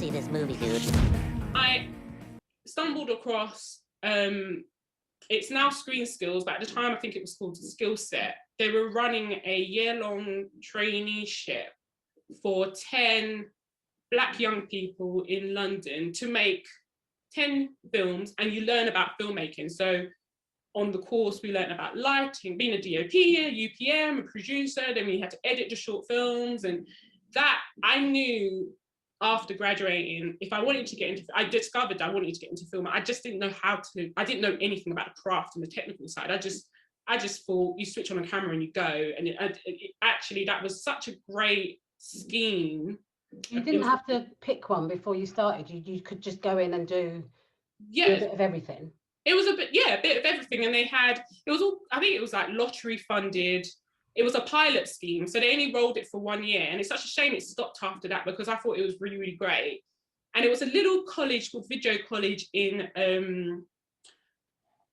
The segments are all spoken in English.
see this movie, dude. I stumbled across, it's now Screen Skills, but at the time I think it was called Skill Set. They were running a year-long traineeship for 10 Black young people in London to make 10 films, and you learn about filmmaking. So on the course, we learned about lighting, being a DOP, a UPM, a producer, then we had to edit the short films. And that I knew after graduating, if I wanted to get into, I discovered I wanted to get into film. I just didn't know how to, I didn't know anything about the craft and the technical side. I just thought you switch on a camera and you go. And actually, that was such a great scheme. You didn't have to pick one before you started. You could just go in and do a bit of everything. It was a bit of everything. And they had, it was all, I think it was like lottery funded. It was a pilot scheme. So they only rolled it for 1 year. And it's such a shame it stopped after that, because I thought it was really, really great. And it was a little college called Video College in,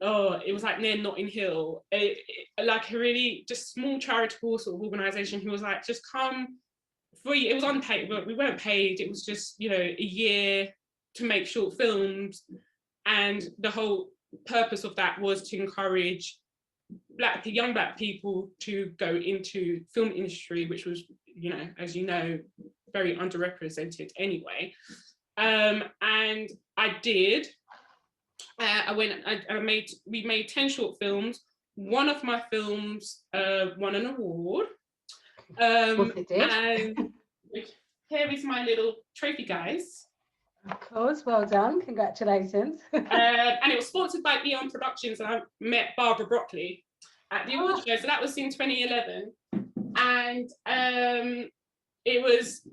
it was like near Notting Hill. Like a really just small charitable sort of organisation who was like, just come free. It was unpaid, but we weren't paid. It was just, you know, a year to make short films. And the whole purpose of that was to encourage young Black people to go into film industry, which was, you know, as you know, very underrepresented anyway. And I did. We made 10 short films. One of my films won an award. It did. And here is my little trophy, guys. Of course, well done, congratulations. And it was sponsored by Eon Productions, and I met Barbara Broccoli at the award show, so that was in 2011. And it was,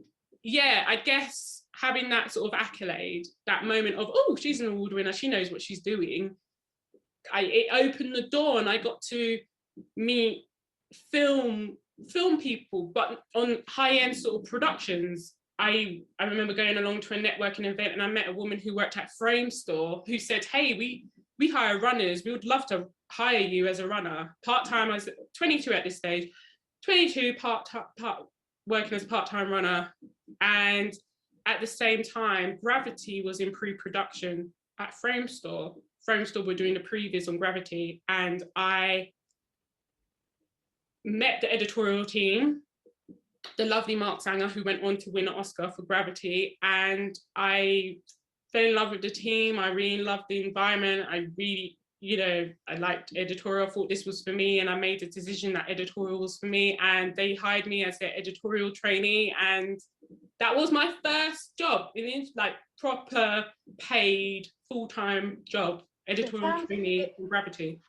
yeah, I guess having that sort of accolade, that moment of, oh, she's an award winner, she knows what she's doing, it opened the door, and I got to meet film people, but on high-end sort of productions. I remember going along to a networking event, and I met a woman who worked at Frame Store who said, hey, we hire runners. We would love to hire you as a runner. Part-time, I was 22 at this stage, 22, working as a part-time runner. And at the same time, Gravity was in pre-production at Frame Store. Frame Store were doing the previews on Gravity, and I met the editorial team, the lovely Mark Sanger, who went on to win an Oscar for Gravity, and I fell in love with the team. I really loved the environment. I really, you know, I liked editorial, I thought this was for me, and I made the decision that editorial was for me, and they hired me as their editorial trainee, and that was my first job, like proper paid full-time job, editorial trainee for Gravity.